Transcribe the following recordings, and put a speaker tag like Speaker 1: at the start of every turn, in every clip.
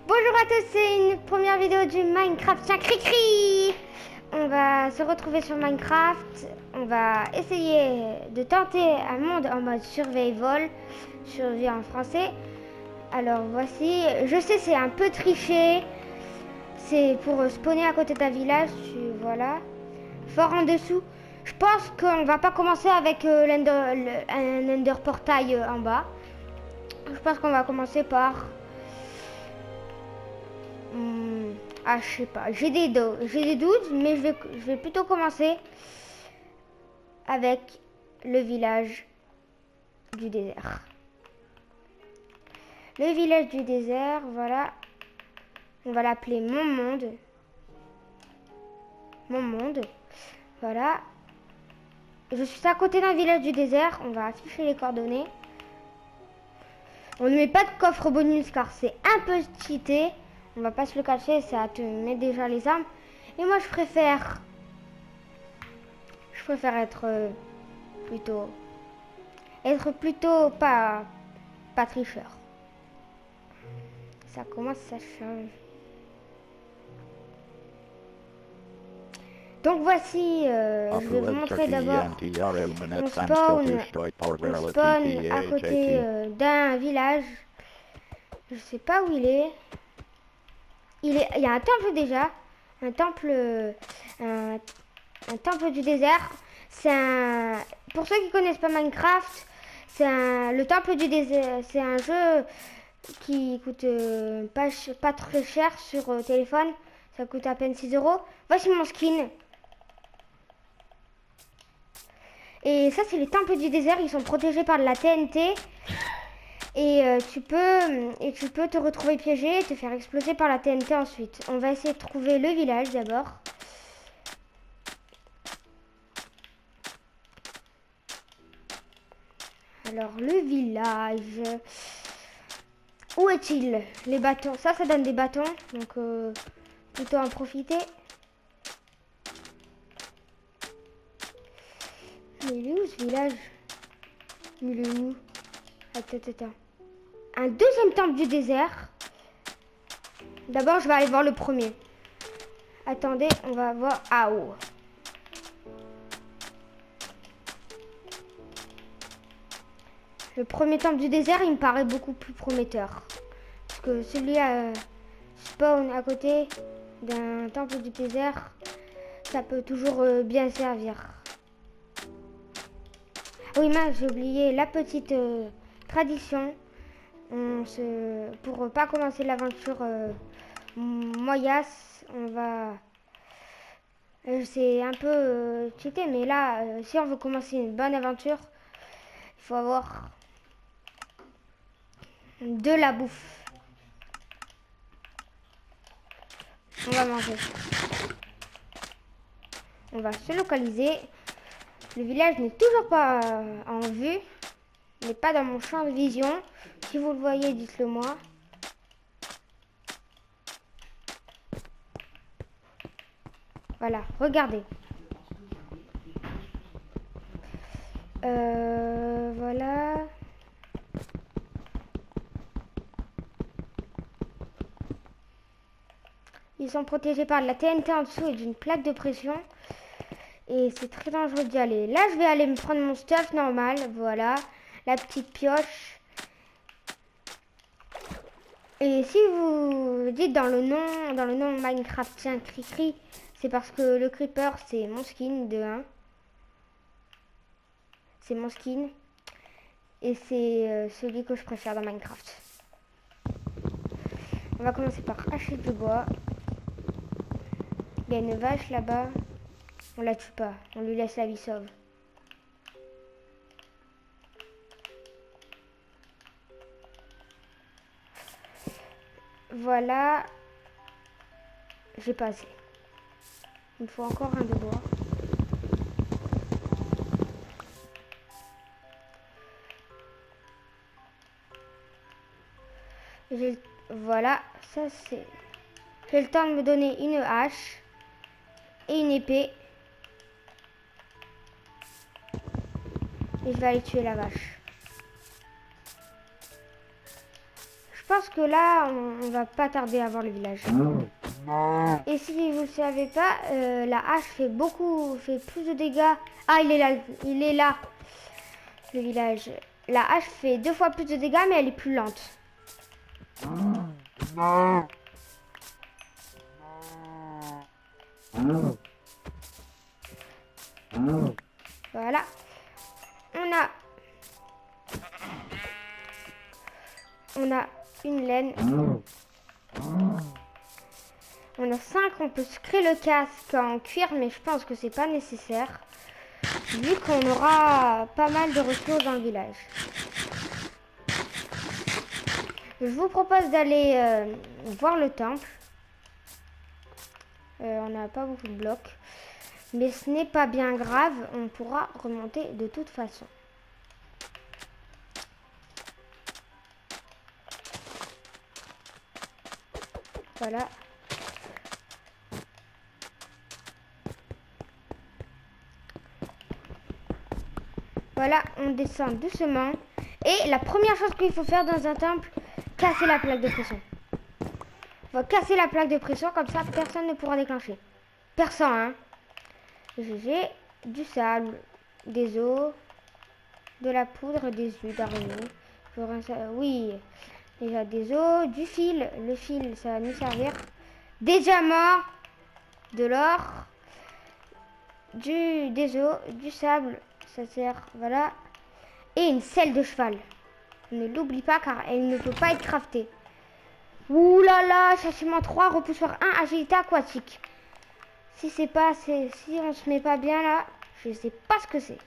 Speaker 1: Bonjour à tous, c'est une première vidéo du Minecraft. Tiens, cri-cri. On va se retrouver sur Minecraft. On va essayer de tenter un monde en mode survival, survie en français. Alors voici, je sais c'est un peu triché. C'est pour spawner à côté d'un village, voilà. Fort en dessous. Je pense qu'on va pas commencer avec un Ender portail en bas. Je pense qu'on va commencer par... je sais pas. J'ai des doutes, mais je vais plutôt commencer avec le village du désert. Le village du désert, voilà. On va l'appeler Mon Monde. Mon Monde. Voilà. Je suis à côté d'un village du désert. On va afficher les coordonnées. On ne met pas de coffre bonus car c'est un peu cheaté. On va pas se le cacher, ça te met déjà les armes. Et moi je préfère être plutôt pas tricheur. Ça commence, ça change. Donc voici, je vais vous montrer d'abord. On spawn à côté d'un village. Je sais pas où il est. Il y a un temple déjà. Un temple du désert. Pour ceux qui connaissent pas Minecraft, le temple du désert. C'est un jeu qui coûte pas très cher sur téléphone. Ça coûte à peine 6 €. Voici mon skin. Et ça, c'est les temples du désert. Ils sont protégés par de la TNT. Et tu peux te retrouver piégé et te faire exploser par la TNT ensuite. On va essayer de trouver le village d'abord. Alors, le village... Où est-il? Les bâtons. Ça donne des bâtons. Donc, plutôt en profiter. Mais il est où ce village? Il est où? Attends. Un deuxième temple du désert. D'abord, je vais aller voir le premier. Attendez, on va voir... Ah, oh. Le premier temple du désert, il me paraît beaucoup plus prometteur. Parce que celui à spawn à côté d'un temple du désert, ça peut toujours bien servir. Oui, j'ai oublié la petite tradition. Pour pas commencer l'aventure moyasse, on va... c'est un peu cheaté, mais là, si on veut commencer une bonne aventure, il faut avoir de la bouffe. On va manger. On va se localiser. Le village n'est toujours pas en vue. Il n'est pas dans mon champ de vision. Si vous le voyez, dites-le moi. Voilà, regardez. Voilà. Ils sont protégés par de la TNT en dessous et d'une plaque de pression. Et c'est très dangereux d'y aller. Là, je vais aller me prendre mon stuff normal. Voilà, la petite pioche. Et si vous dites dans le nom Minecraft, tiens, cri-cri, c'est parce que le creeper, c'est mon skin de 1. C'est mon skin. Et c'est celui que je préfère dans Minecraft. On va commencer par hacher du bois. Il y a une vache là-bas. On la tue pas. On lui laisse la vie sauve. Voilà. J'ai pas assez. Il me faut encore un de bois. Voilà. Ça c'est... J'ai le temps de me donner une hache. Et une épée. Et je vais aller tuer la vache. Je pense que là, on va pas tarder à voir le village. Et si vous ne savez pas, la hache fait plus de dégâts. Ah, il est là, le village. La hache fait 2 fois plus de dégâts, mais elle est plus lente. Voilà. On a une laine. On a 5, on peut se créer le casque en cuir, mais je pense que c'est pas nécessaire. Vu qu'on aura pas mal de ressources dans le village. Je vous propose d'aller voir le temple. On n'a pas beaucoup de blocs. Mais ce n'est pas bien grave, on pourra remonter de toute façon. Voilà. Voilà, on descend doucement. Et la première chose qu'il faut faire dans un temple, casser la plaque de pression. On va casser la plaque de pression, comme ça personne ne pourra déclencher. Personne, hein. J'ai du sable, des os, de la poudre, des œufs d'araignée. Oui, déjà des os, du fil. Le fil, ça va nous servir. Des diamants, de l'or, des os, du sable, ça sert, voilà. Et une selle de cheval. Ne l'oublie pas car elle ne peut pas être craftée. Ouh là là, châtiment 3, repoussoir 1, agilité aquatique. Si on se met pas bien là, je sais pas ce que c'est.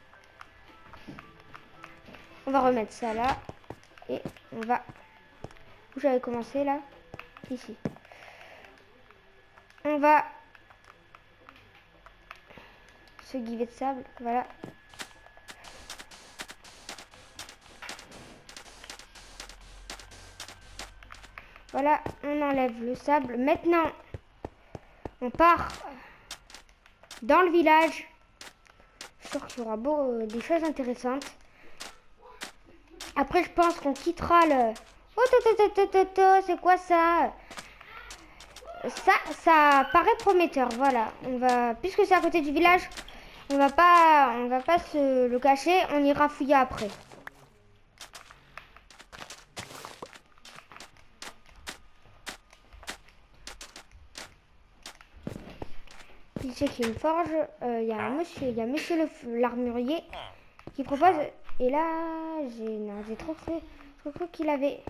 Speaker 1: On va remettre ça là. Et on va... Où j'avais commencé là? Ici. On va... se guiver de sable, voilà. Voilà, on enlève le sable. Maintenant, on part dans le village. Je suis sûr qu'il y aura des choses intéressantes. Après, je pense qu'on quittera le... Oh, c'est quoi ça? Ça paraît prometteur. Voilà, puisque c'est à côté du village, on va pas se le cacher. On ira fouiller après. Ici qu'il y a une forge, il y a monsieur l'armurier qui propose. Et là, j'ai trop cru qu'il avait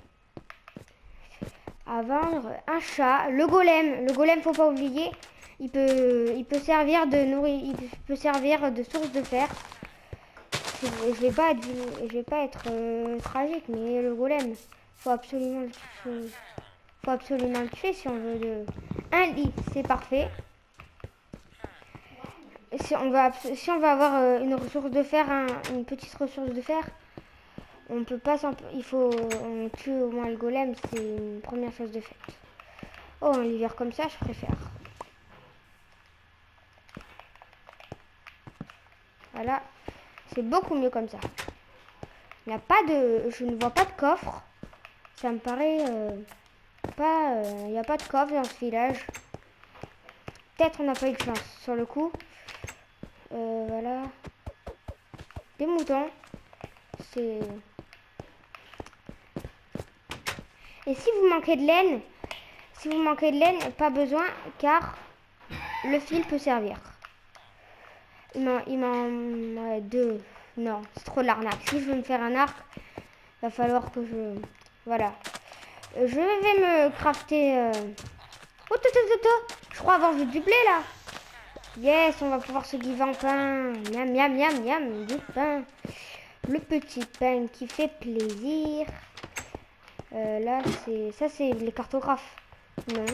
Speaker 1: à vendre un chat. Le golem, faut pas oublier, il peut servir de il peut servir de source de fer. Je vais pas être tragique, mais le golem, faut absolument le tuer si on veut un lit, c'est parfait. Si on va avoir une ressource de fer, une petite ressource de fer, on peut pas on tue au moins le golem, c'est une première chose de fait. Oh, un hiver comme ça, je préfère. Voilà, c'est beaucoup mieux comme ça. Je ne vois pas de coffre. Ça me paraît pas. Il n'y a pas de coffre dans ce village. Peut-être on n'a pas eu de chance sur le coup. Voilà. Des moutons. Et si vous manquez de laine, pas besoin car le fil peut servir. Il m'en 2. Non, c'est trop l'arnaque. Si je veux me faire un arc, il va falloir que je... Voilà. Je vais me crafter... Oh, je crois avoir vu du blé là. Yes, on va pouvoir se guiver en pain. Miam, miam, miam, miam, du pain. Le petit pain qui fait plaisir. Là, c'est les cartographes. Non.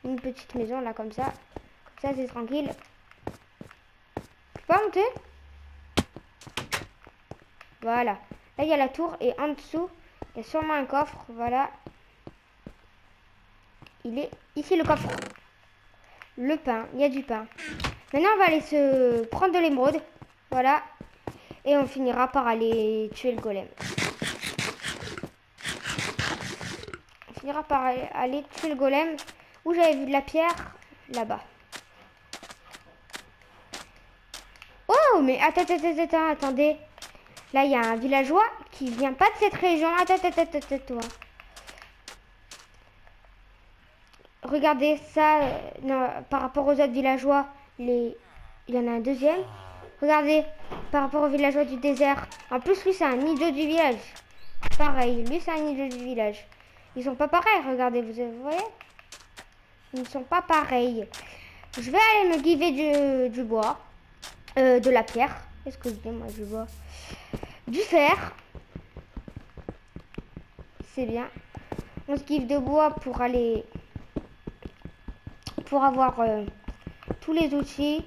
Speaker 1: Une petite maison là, comme ça. Comme ça, c'est tranquille. Je peux pas monter? Voilà. Là, il y a la tour et en dessous, il y a sûrement un coffre. Voilà. Il est ici le coffre. Le pain, il y a du pain. Maintenant, on va aller se prendre de l'émeraude. Voilà. Et on finira par aller tuer le golem. finira par aller tuer le golem. Où j'avais vu de la pierre? Là-bas. Oh, mais attendez. Là, il y a un villageois qui vient pas de cette région. Attends, toi. Regardez ça. Non, par rapport aux autres villageois, il y en a un deuxième. Regardez, par rapport aux villageois du désert. En plus, lui, c'est un idiot du village. Pareil, lui, c'est un idiot du village. Ils sont pas pareils, regardez, vous voyez? Ils ne sont pas pareils. Je vais aller me giver du bois. De la pierre. Qu'est-ce que je dis, moi, du bois? Du fer. C'est bien. On se give de bois pour aller... Pour avoir tous les outils.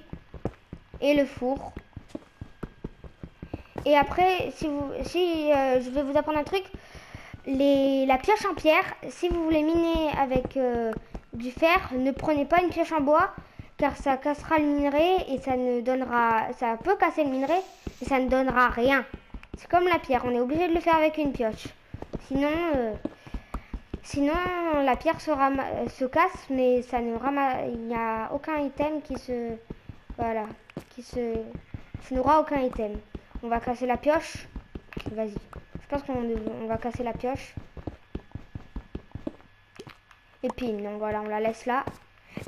Speaker 1: Et le four. Et après, je vais vous apprendre un truc. La pioche en pierre, si vous voulez miner avec du fer, ne prenez pas une pioche en bois, car ça cassera le minerai et ça peut casser le minerai, et ça ne donnera rien. C'est comme la pierre, on est obligé de le faire avec une pioche. Sinon la pierre se casse, mais il n'y a aucun item tu n'auras aucun item. On va casser la pioche. Vas-y. Je pense qu'on va casser la pioche. Et puis, non, voilà, on la laisse là.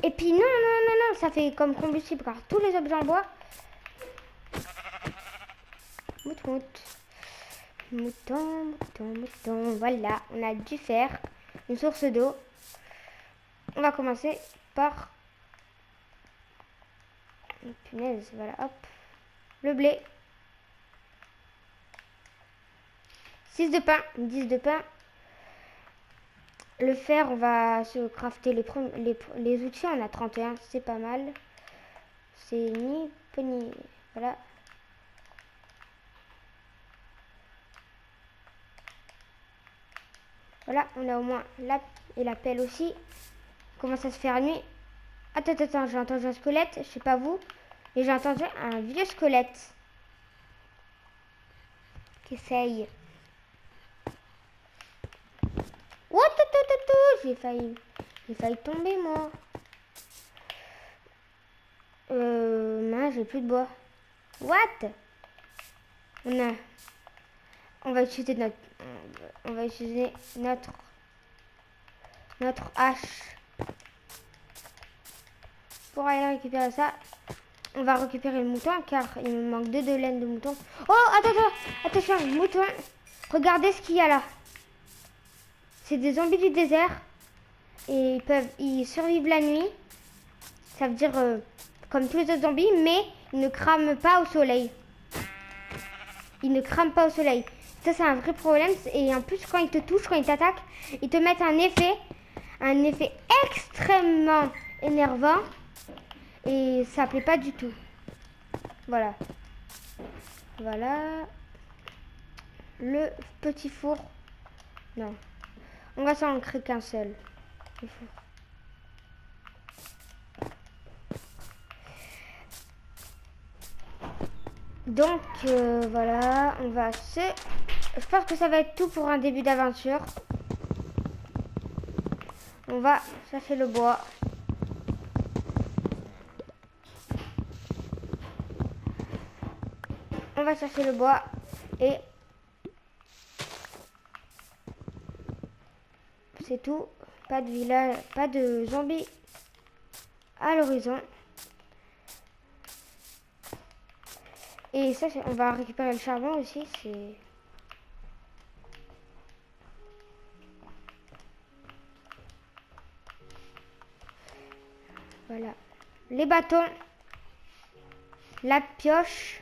Speaker 1: Et puis, non, ça fait comme combustible, car tous les objets en bois... Mouton. Voilà, on a du fer, une source d'eau. On va commencer par... Punaise, voilà, hop. Le blé. 6 de pain, 10 de pain. Le fer, on va se crafter les outils. On a 31, c'est pas mal. C'est ni peu ni... Voilà. Voilà, on a au moins la et la pelle aussi. Commence à se faire nuit. Attends, j'ai entendu un squelette. Je sais pas vous, mais j'ai entendu un vieux squelette qui essaye. Oh, j'ai failli tomber moi. Mince, j'ai plus de bois. What? On va utiliser notre hache pour aller récupérer ça. On va récupérer le mouton car il me manque 2 de laine de mouton. Oh, attention, mouton. Regardez ce qu'il y a là. C'est des zombies du désert et ils survivent la nuit. Ça veut dire comme tous les autres zombies, mais ils ne crament pas au soleil. Ça, c'est un vrai problème. Et en plus, quand ils te touchent, quand ils t'attaquent, ils te mettent un effet extrêmement énervant. Et ça plaît pas du tout. Voilà. Le petit four. Non. On va s'en créer qu'un seul. Le four. Donc voilà, je pense que ça va être tout pour un début d'aventure. On va chercher le bois. Et c'est tout. Pas de village, pas de zombies à l'horizon. Et ça, on va récupérer le charbon aussi. Voilà. Les bâtons. La pioche.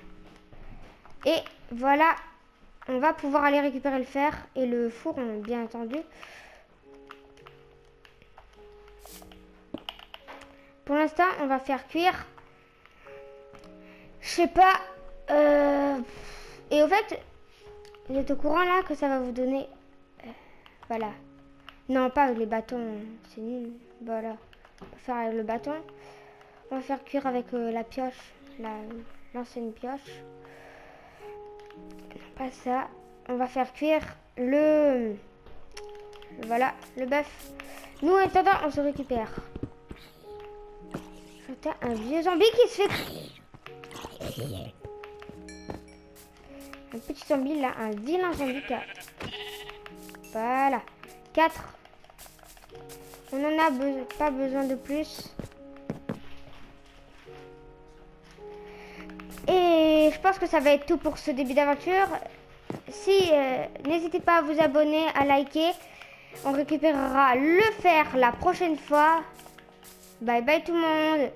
Speaker 1: Et voilà. On va pouvoir aller récupérer le fer et le four, bien entendu. Pour l'instant, on va faire cuire. Je sais pas. Et au fait, vous êtes au courant là que ça va vous donner... voilà. Non, pas avec les bâtons. C'est nul. Voilà. On va faire avec le bâton. On va faire cuire avec la pioche. L'ancienne pioche. Non, pas ça. On va faire cuire le Voilà, le bœuf. Nous, en attendant, on se récupère. J'entends un vieux zombie qui se fait... Un petit zombie là, un vilain zombie qui a... Voilà. 4. On n'en a pas besoin de plus. Et je pense que ça va être tout pour ce début d'aventure. Si, n'hésitez pas à vous abonner, à liker. On récupérera le fer la prochaine fois. Bye bye tout le monde.